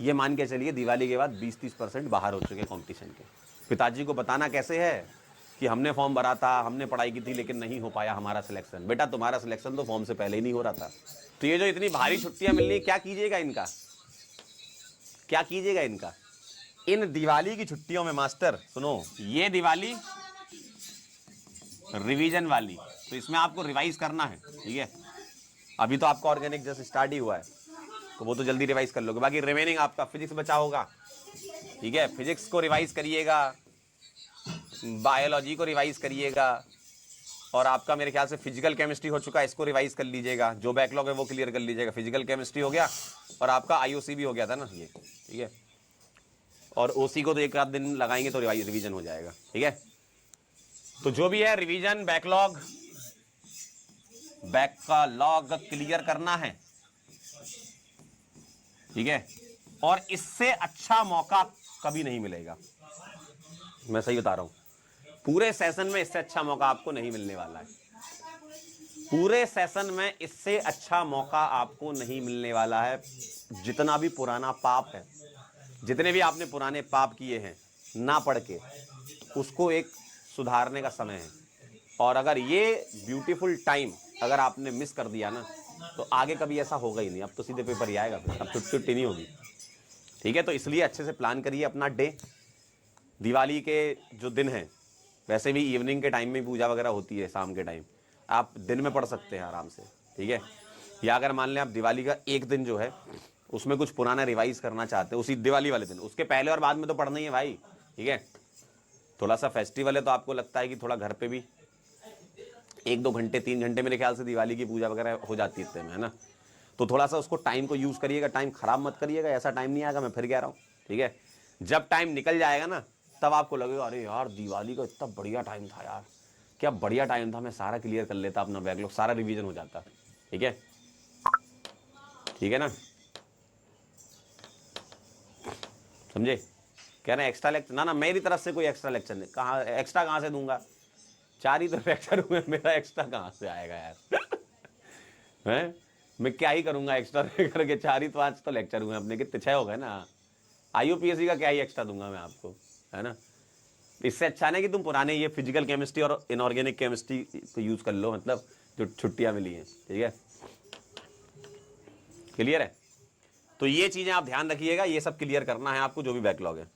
ये मान के चलिए दिवाली के बाद 20-30% बाहर हो चुके कंपटीशन के। पिताजी को बताना कैसे है कि हमने फॉर्म भरा था, हमने पढ़ाई की थी, लेकिन नहीं हो पाया हमारा सिलेक्शन। बेटा तुम्हारा सिलेक्शन तो फॉर्म से पहले ही नहीं हो रहा था। तो ये जो इतनी भारी छुट्टियां मिल रही, क्या कीजिएगा इनका, क्या कीजिएगा इनका? इन दिवाली की छुट्टियों में मास्टर सुनो, ये दिवाली रिवीजन वाली, तो इसमें आपको रिवाइज करना है, ठीक है। अभी तो आपका ऑर्गेनिक जस्ट स्टार्ट ही हुआ है, तो वो तो जल्दी रिवाइज कर लोगे। बाकी रिमेनिंग आपका फिजिक्स बचा होगा, ठीक है, फिजिक्स को रिवाइज करिएगा, बायोलॉजी को रिवाइज करिएगा, और आपका मेरे ख्याल से फिजिकल केमिस्ट्री हो चुका है, इसको रिवाइज कर लीजिएगा। जो बैकलॉग है वो क्लियर कर लीजिएगा। फिजिकल केमिस्ट्री हो गया, और आपका आईओसी भी हो गया था ना ये, ठीक है। और ओसी को तो एक आध दिन लगाएंगे तो रिवीजन हो जाएगा, ठीक है। तो जो भी है रिवीजन, बैकलॉग क्लियर करना है, ठीक है। और इससे अच्छा मौका कभी नहीं मिलेगा, मैं सही बता रहा हूं। पूरे सेशन में इससे अच्छा मौका आपको नहीं मिलने वाला है। पूरे सेशन में इससे अच्छा मौका आपको नहीं मिलने वाला है। जितना भी पुराना पाप है, जितने भी आपने पुराने पाप किए हैं ना पढ़ के, उसको एक सुधारने का समय है। और अगर ये ब्यूटीफुल टाइम अगर आपने मिस कर दिया ना, तो आगे कभी ऐसा होगा ही नहीं। अब तो सीधे पेपर ही आएगा, फिर अब छुट्टी नहीं होगी, ठीक है। तो इसलिए अच्छे से प्लान करिए अपना डे। दिवाली के जो दिन हैं, वैसे भी इवनिंग के टाइम में पूजा वगैरह होती है, शाम के टाइम आप दिन में पढ़ सकते हैं आराम से, ठीक है। या अगर मान लें आप दिवाली का एक दिन जो है उसमें कुछ पुराना रिवाइज करना चाहते हैं उसी दिवाली वाले दिन, उसके पहले और बाद में तो पढ़ना ही है भाई, ठीक है। थोड़ा सा फेस्टिवल है तो आपको लगता है कि थोड़ा घर पे भी 1-2 घंटे 3 घंटे मेरे ख्याल से दिवाली की पूजा वगैरह हो जाती है इतने में, है ना। तो थोड़ा सा उसको टाइम को यूज़ करिएगा, टाइम खराब मत करिएगा। ऐसा टाइम नहीं आएगा, मैं फिर कह रहा हूँ, ठीक है। जब टाइम निकल जाएगा ना, तब आपको लगेगा अरे यार दिवाली का इतना बढ़िया टाइम था यार, क्या बढ़िया टाइम था, मैं सारा क्लियर कर लेता, अपना बैकलॉग सारा रिवीजन हो जाता, ठीक है, ठीक है ना। समझे? कह रहे हैं एक्स्ट्रा लेक्चर ना, मेरी तरफ से कोई एक्स्ट्रा लेक्चर नहीं। कहाँ एक्स्ट्रा, कहाँ से दूंगा? 4 ही तो लेक्चर हुए, मेरा एक्स्ट्रा कहाँ से आएगा यार? हैं, मैं क्या ही करूंगा एक्स्ट्रा करके? 4 ही तो आज तो लेक्चर हुए अपने, कितने 6 हो गए ना। आईयूपीएससी का क्या ही एक्स्ट्रा दूंगा मैं आपको, है ना। इससे अच्छा नहीं कि तुम पुराने ये फिजिकल केमिस्ट्री और इनऑर्गेनिक केमिस्ट्री को यूज कर लो, मतलब जो छुट्टियां मिली हैं, ठीक है। क्लियर है? तो ये चीजें आप ध्यान रखिएगा, ये सब क्लियर करना है आपको, जो भी बैकलॉग है।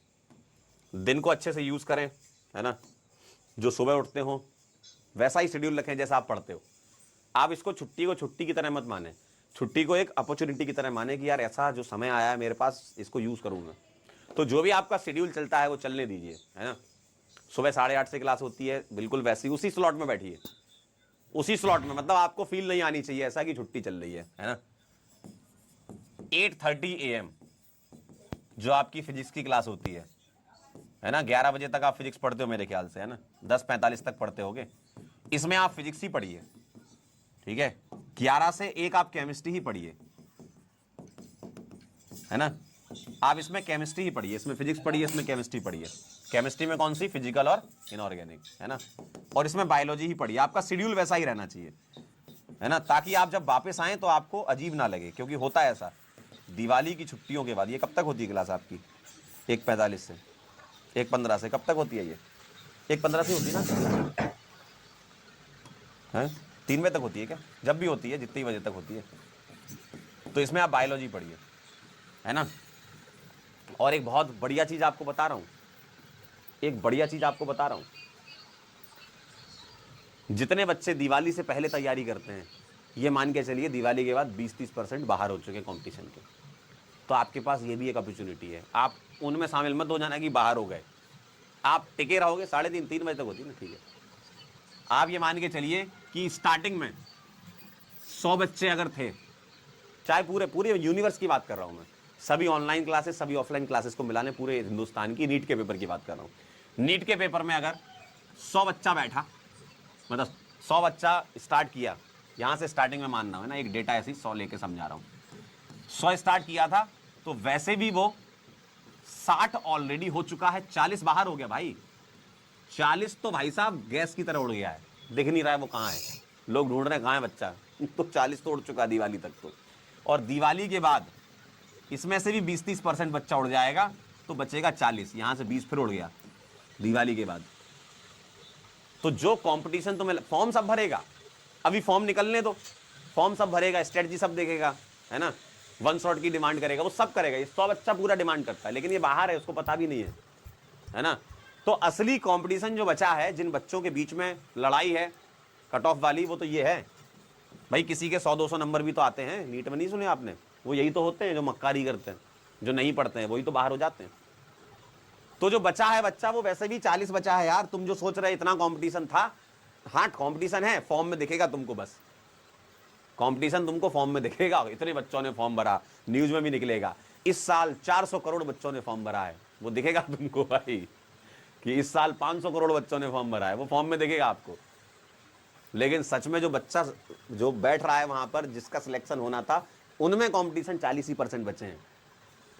दिन को अच्छे से यूज करें, है ना। जो सुबह उठते हो वैसा ही शेड्यूल रखें जैसा आप पढ़ते हो। आप इसको छुट्टी को छुट्टी की तरह मत माने, छुट्टी को एक अपॉर्चुनिटी की तरह माने कि यार ऐसा जो समय आया है मेरे पास, इसको यूज करूंगा। तो जो भी आपका शेड्यूल चलता है वो चलने दीजिए, है ना। सुबह 8:30 से क्लास होती है, बिल्कुल वैसी उसी स्लॉट में बैठिए, उसी स्लॉट में, मतलब आपको फील नहीं आनी चाहिए ऐसा कि छुट्टी चल रही है ना। 8:30 AM जो आपकी फिजिक्स की क्लास होती है ना, 11 बजे तक आप फिजिक्स पढ़ते हो मेरे ख्याल से, है ना, 10:45 तक पढ़ते होगे। इसमें आप फिजिक्स ही पढ़िए, ठीक है। 11 से 1 आप केमिस्ट्री ही पढ़िए, है ना। आप इसमें केमिस्ट्री ही पढ़िए, इसमें फिजिक्स पढ़िए, इसमें केमिस्ट्री पढ़िए। केमिस्ट्री में कौन सी? फिजिकल और इनऑर्गेनिक, है ना। और इसमें बायोलॉजी ही पढ़िए। आपका शेड्यूल वैसा ही रहना चाहिए, है ना, ताकि आप जब वापस आए तो आपको अजीब ना लगे। क्योंकि होता है ऐसा दिवाली की छुट्टियों के बाद, ये कब तक होती है क्लास आपकी? 1:45 से 1:15 से, कब तक होती है ये? 1:15 से होती है ना, है 3 बजे तक होती है क्या? जब भी होती है, जितनी बजे तक होती है। तो इसमें आप बायोलॉजी पढ़िए, है ना। और एक बहुत बढ़िया चीज आपको बता रहा हूं, एक बढ़िया चीज आपको बता रहा हूं, जितने बच्चे दिवाली से पहले तैयारी करते हैं, ये मान के चलिए दिवाली के बाद 20-30% बाहर हो चुके कंपटीशन के। तो आपके पास ये भी एक अपॉर्चुनिटी है, आप उनमें शामिल मत हो जाना कि बाहर हो गए। आप टिके रहोगे, 3:30-3 बजे तक होती है ना, ठीक है। आप ये मान के चलिए कि स्टार्टिंग में 100 बच्चे अगर थे, चाहे पूरे पूरे यूनिवर्स की बात कर रहा हूं मैं, सभी ऑनलाइन क्लासेस सभी ऑफलाइन क्लासेस को मिलाने, पूरे हिंदुस्तान की नीट के पेपर की बात कर रहा हूं। नीट के पेपर में अगर 100 बच्चा बैठा, मतलब 100 बच्चा स्टार्ट किया, यहां से स्टार्टिंग में मानना है ना, एक डेटा ऐसी 100 लेके समझा रहा हूं। 100 स्टार्ट किया था, तो वैसे भी वो 60 ऑलरेडी हो चुका है, 40 बाहर हो गया भाई। 40 तो भाई साहब गैस की तरह उड़ गया है, दिख नहीं रहा है वो कहां है, लोग ढूंढ रहे हैं कहां है बच्चा। तो 40 तो उड़ चुका दिवाली तक तो। और दिवाली के बाद इसमें से भी 20-30% बच्चा उड़ जाएगा तो बचेगा 40, यहां से 20 फिर उड़ गया दिवाली के बाद। तो जो कंपटीशन तुम्हें, फॉर्म सब भरेगा, अभी फॉर्म निकलने दो, फॉर्म सब भरेगा, स्ट्रेटजी सब देखेगा, है ना, वन शॉट की डिमांड करेगा, वो सब करेगा। ये 100 बच्चा पूरा डिमांड करता है, लेकिन ये बाहर है, उसको पता भी नहीं है ना। तो असली कंपटीशन जो बचा है, जिन बच्चों के बीच में लड़ाई है कट ऑफ वाली, वो तो ये है भाई, किसी के 100-200 नंबर भी तो आते हैं नीट में, नहीं सुने आपने? वो यही तो होते हैं जो मक्कारी करते हैं, जो नहीं पढ़ते हैं वही तो बाहर हो जाते हैं। तो जो बचा है बच्चा, वो वैसे भी 40 बचा है यार। तुम जो सोच रहे इतना कंपटीशन था, हाँ कंपटीशन है, फॉर्म में दिखेगा तुमको, बस कंपटीशन तुमको फॉर्म में दिखेगा। इतने बच्चों ने फॉर्म भरा, न्यूज में भी निकलेगा, इस साल 400 करोड़ बच्चों ने फॉर्म भरा है, वो दिखेगा तुमको भाई, कि इस साल 500 करोड़ बच्चों ने फॉर्म भरा है, वो फॉर्म में दिखेगा आपको। लेकिन सच में जो बच्चा जो बैठ रहा है वहां पर, जिसका सिलेक्शन होना था, उनमें कंपटीशन 40% बचे हैं,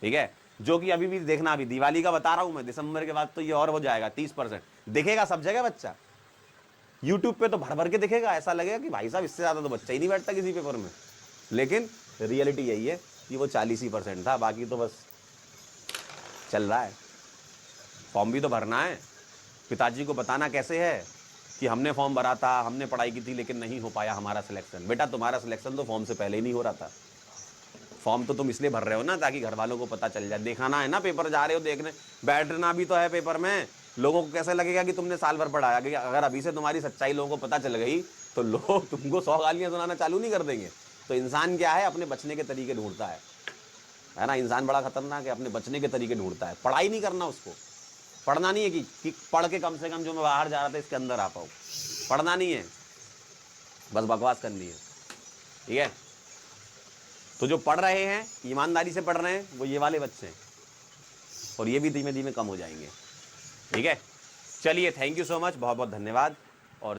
ठीक है। जो कि अभी भी देखना, अभी दिवाली का बता रहा हूं मैं, दिसंबर के बाद तो ये और हो जाएगा, 30% दिखेगा सब जगह बच्चा। यूट्यूब पे तो भर भर के दिखेगा, ऐसा लगेगा कि भाई साहब इससे ज्यादा तो बच्चा ही नहीं बैठता किसी पेपर में। लेकिन रियलिटी यही है कि वो 40% था, बाकी तो बस चल रहा है। फॉर्म भी तो भरना है, पिताजी को बताना कैसे है कि हमने फॉर्म भरा था, हमने पढ़ाई की थी, लेकिन नहीं हो पाया हमारा सिलेक्शन। बेटा तुम्हारा सिलेक्शन तो फॉर्म से पहले ही नहीं हो रहा था। फॉर्म तो तुम इसलिए भर रहे हो ना, ताकि घर वालों को पता चल जाए, दिखाना है ना, पेपर जा रहे हो देखने, बैठना भी तो है पेपर में। लोगों को कैसे लगेगा कि तुमने साल भर पढ़ाया, कि अगर अभी से तुम्हारी सच्चाई लोगों को पता चल गई तो लोग तुमको 100 गालियां सुनाना चालू नहीं कर देंगे। तो इंसान क्या है, अपने बचने के तरीके ढूंढता है ना। इंसान बड़ा खतरनाक है, अपने बचने के तरीके ढूंढता है। पढ़ाई नहीं करना, उसको पढ़ना नहीं है कि पढ़ के कम से कम जो मैं बाहर जा रहा था इसके अंदर आ पाऊँ, पढ़ना नहीं है, बस बकवास करनी है, ठीक है। तो जो पढ़ रहे हैं, ईमानदारी से पढ़ रहे हैं, वो ये वाले बच्चे हैं, और ये भी धीमे धीमे कम हो जाएंगे, ठीक है। चलिए, थैंक यू सो मच, बहुत बहुत धन्यवाद।